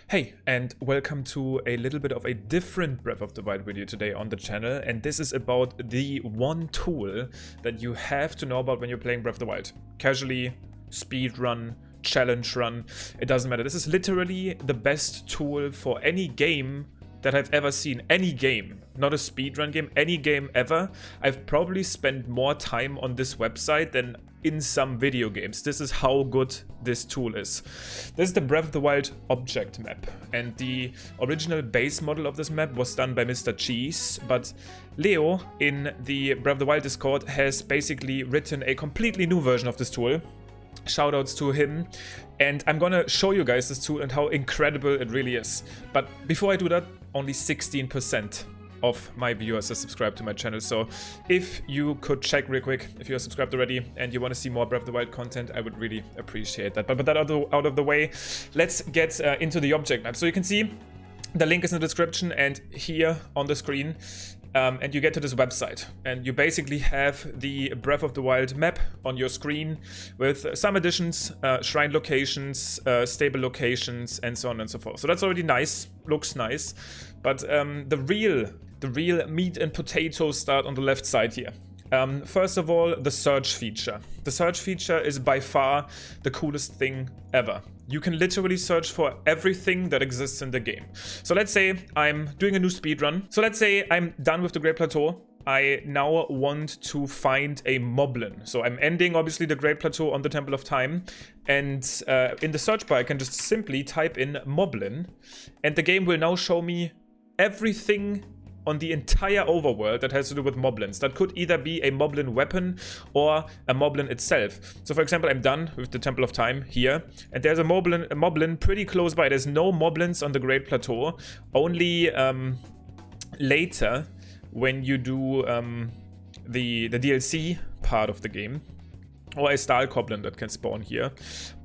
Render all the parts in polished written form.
Hey, and welcome to a little bit of a different Breath of the Wild video today on the channel, and this is about the one tool that you have to know about when you're playing Breath of the Wild. Casually, speed run, challenge run, it doesn't matter. This is literally the best tool for any game that I've ever seen. Any game, not a speedrun game, any game ever. I've probably spent more time on this website than in some video games. This is how good this tool is. This is the Breath of the Wild object map, and the original base model of this map was done by Mr. Cheese, but Leo in the Breath of the Wild Discord has basically written a completely new version of this tool. Shoutouts to him, and I'm gonna show you guys this tool and how incredible it really is. But before I do that, only 16% of my viewers are subscribed to my channel, so if you could check real quick if you are subscribed already and you want to see more Breath of the Wild content, I would really appreciate that. But with that out of the way, let's get into the object map. So you can see the link is in the description and here on the screen. And you get to this website, and you basically have the Breath of the Wild map on your screen with some additions, shrine locations, stable locations, and so on and so forth. So that's already nice, looks nice, but the real meat and potatoes start on the left side here. First of all, the search feature. The search feature is by far the coolest thing ever. You can literally search for everything that exists in the game. So let's say I'm doing a new speedrun. So let's say I'm done with the Great Plateau. I now want to find a moblin. So I'm ending, obviously, the Great Plateau on the Temple of Time. And in the search bar, I can just simply type in moblin. And the game will now show me everything on the entire overworld that has to do with moblins. That could either be a moblin weapon or a moblin itself. So for example, I'm done with the Temple of Time here, and there's a moblin pretty close by. There's no moblins on the Great Plateau. Only later, when you do the DLC part of the game, or a Star Goblin that can spawn here.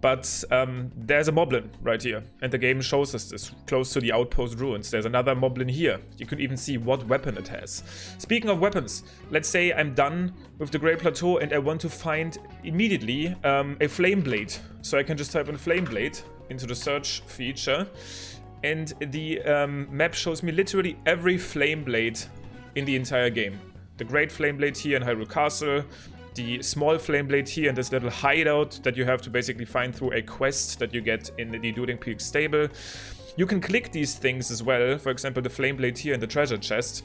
But there's a moblin right here, and the game shows us this, close to the outpost ruins. There's another moblin here. You can even see what weapon it has. Speaking of weapons, let's say I'm done with the Great Plateau and I want to find immediately a flame blade. So I can just type in flame blade into the search feature, and the map shows me literally every flame blade in the entire game. The Great Flame Blade here in Hyrule Castle, the small flame blade here, and this little hideout that you have to basically find through a quest that you get in the Duding Peak stable. You can click these things as well, for example the flame blade here in the treasure chest,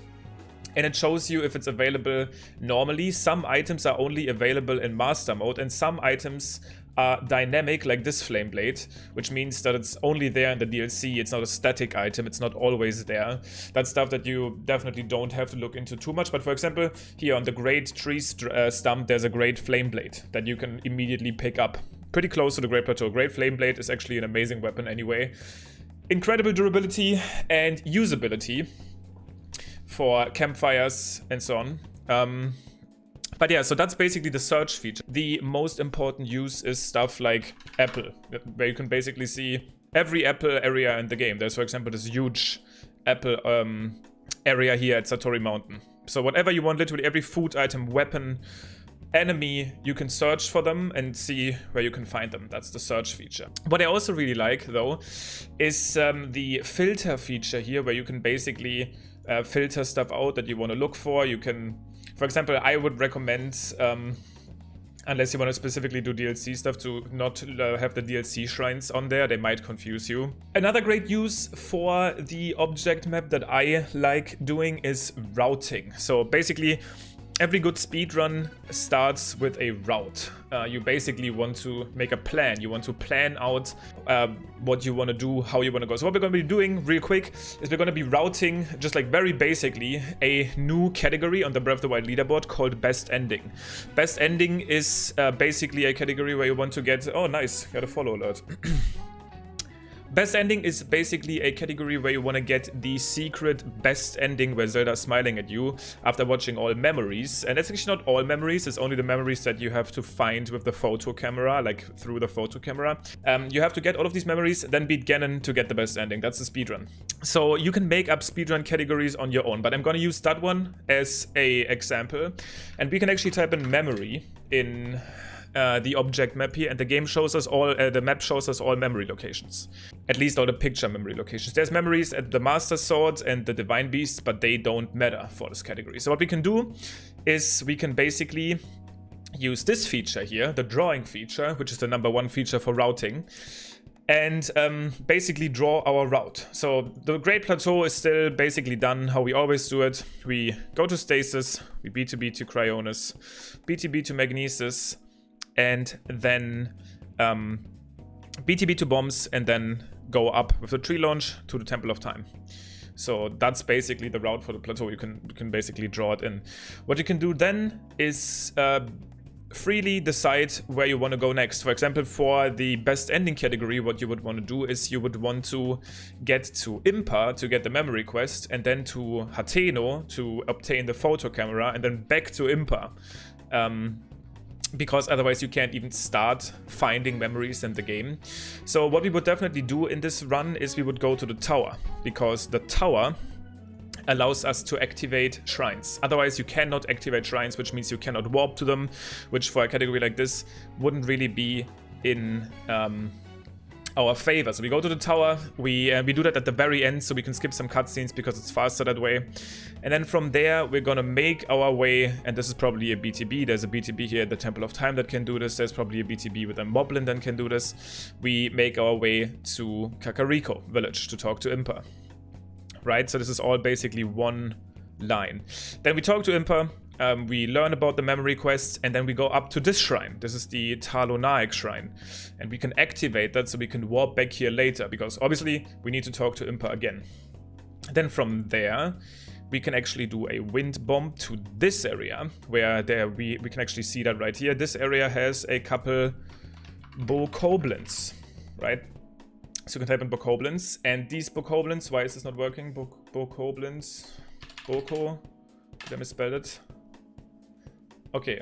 and it shows you if it's available normally. Some items are only available in master mode, and some items are dynamic, like this flame blade, which means that it's only there in the DLC. It's not a static item, it's not always there. That's stuff that you definitely don't have to look into too much. But for example, here on the great tree stump, there's a great flame blade that you can immediately pick up pretty close to the Great Plateau. Great Flame Blade is actually an amazing weapon anyway. Incredible durability and usability for campfires and so on. But yeah, so that's basically the search feature. The most important use is stuff like apple, where you can basically see every apple area in the game. There's, for example, this huge apple area here at Satori Mountain. So whatever you want, literally every food item, weapon, enemy, you can search for them and see where you can find them. That's the search feature. What I also really like, though, is the filter feature here, where you can basically filter stuff out that you want to look for. You can, for example, I would recommend, unless you want to specifically do DLC stuff, to not have the DLC shrines on there. They might confuse you. Another great use for the object map that I like doing is routing. So basically, every good speedrun starts with a route. You basically want to make a plan. You want to plan out what you want to do, how you want to go. So what we're going to be doing real quick is we're going to be routing, just like very basically, a new category on the Breath of the Wild leaderboard called Best Ending. Best Ending is basically a category where you want to get... Oh, nice. Got a follow alert. Best Ending is basically a category where you want to get the secret best ending where Zelda's smiling at you after watching all memories. And that's actually not all memories, it's only the memories that you have to find with the photo camera, like through the photo camera. You have to get all of these memories, then beat Ganon to get the best ending. That's the speedrun. So you can make up speedrun categories on your own, but I'm going to use that one as a example. And we can actually type in memory in the object map here, and the game shows us all, the map shows us all memory locations. At least all the picture memory locations. There's memories at the Master Sword and the Divine Beast, but they don't matter for this category. So what we can do is we can basically use this feature here, the drawing feature, which is the #1 feature for routing, and basically draw our route. So the Great Plateau is still basically done how we always do it. We go to Stasis, we BTB to Cryonis, BTB to Magnesis, and then BTB to Bombs, and then go up with the tree launch to the Temple of Time. So that's basically the route for the plateau. You can basically draw it in. What you can do then is freely decide where you want to go next. For example, for the best ending category, what you would want to do is you would want to get to Impa to get the memory quest, and then to Hateno to obtain the photo camera, and then back to Impa. Because otherwise you can't even start finding memories in the game. So what we would definitely do in this run is we would go to the tower, because the tower allows us to activate shrines. Otherwise you cannot activate shrines, which means you cannot warp to them, which for a category like this wouldn't really be in our favor. So we go to the tower, we do that at the very end so we can skip some cutscenes because it's faster that way. And then from there we're gonna make our way, and this is probably a BTB. There's a BTB here at the Temple of Time that can do this. There's probably a BTB with a Moblin that can do this. We make our way to Kakariko village to talk to Impa. Right, so this is all basically one line. Then we talk to Impa, we learn about the memory quest, and then we go up to this shrine. This is the Talonaik shrine, and we can activate that so we can warp back here later, because obviously we need to talk to Impa again. Then from there we can actually do a wind bomb to this area, where we can actually see that right here. This area has a couple bokoblins, right? So you can type in bokoblins, and these bokoblins, why is this not working? Bokoblins, Boko, did I misspell it? Okay,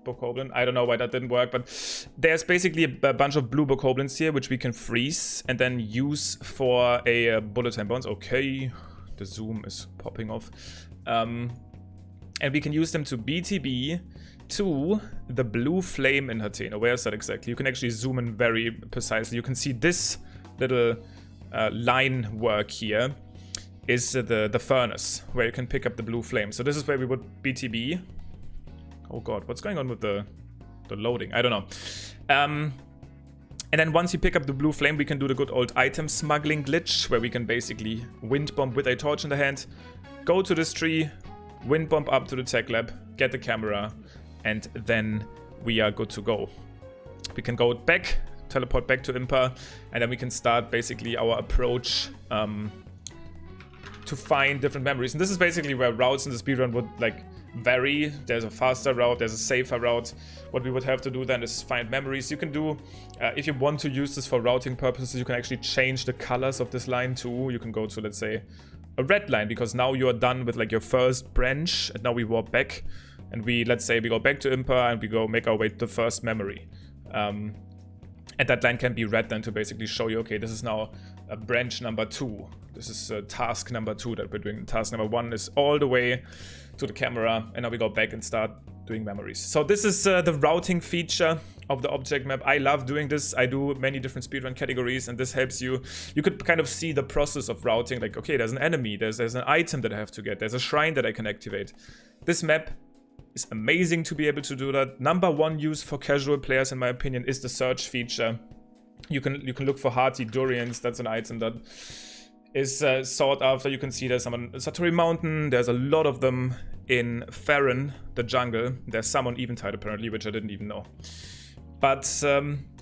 bokoblin, I don't know why that didn't work, but there's basically a bunch of blue bokoblins here, which we can freeze and then use for a bullet time bounce. Okay, the zoom is popping off. And we can use them to BTB to the blue flame in Hateno. Where is that exactly? You can actually zoom in very precisely. You can see this little line work here is the furnace where you can pick up the blue flame. So this is where we would BTB. Oh god, what's going on with the loading? I don't know. And then once you pick up the blue flame, we can do the good old item smuggling glitch, where we can basically wind bomb with a torch in the hand, go to this tree, wind bomb up to the tech lab, get the camera, and then we are good to go. We can go back, teleport back to Impa, and then we can start basically our approach to find different memories. And this is basically where routes in the speedrun would like vary. There's a faster route, there's a safer route. What we would have to do then is find memories. You can do, if you want to use this for routing purposes, you can actually change the colors of this line too. You can go to, let's say, a red line, because now you are done with like your first branch, and now we warp back, and let's say we go back to Impa and we go make our way to the first memory. And that line can be red then to basically show you, okay, this is now a branch number 2. This is task number 2 that we're doing. Task number 1 is all the way to the camera, and now we go back and start doing memories. So this is the routing feature of the object map. I love doing this. I do many different speedrun categories, and this helps you. You could kind of see the process of routing, like, okay, there's an enemy, there's an item that I have to get, there's a shrine that I can activate. This map is amazing to be able to do that. Number 1 use for casual players, in my opinion, is the search feature. You can look for hearty durians. That's an item that is sought after. You can see there's some on Satori Mountain. There's a lot of them in Farron, the jungle. There's some on Eventide apparently, which I didn't even know. But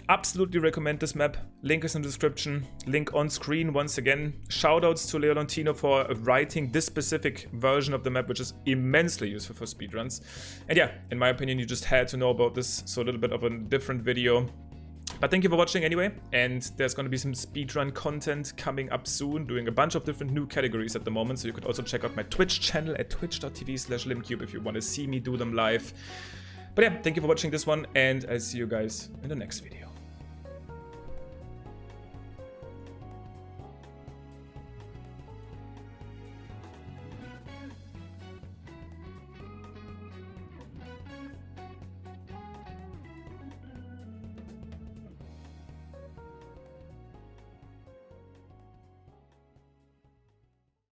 absolutely recommend this map. Link is in the description. Link on screen once again. Shoutouts to Leontino for writing this specific version of the map, which is immensely useful for speedruns. And yeah, in my opinion, you just had to know about this. So a little bit of a different video. But thank you for watching anyway, and there's going to be some speedrun content coming up soon, doing a bunch of different new categories at the moment, so you could also check out my Twitch channel at twitch.tv/Limcube if you want to see me do them live. But yeah, thank you for watching this one, and I'll see you guys in the next video.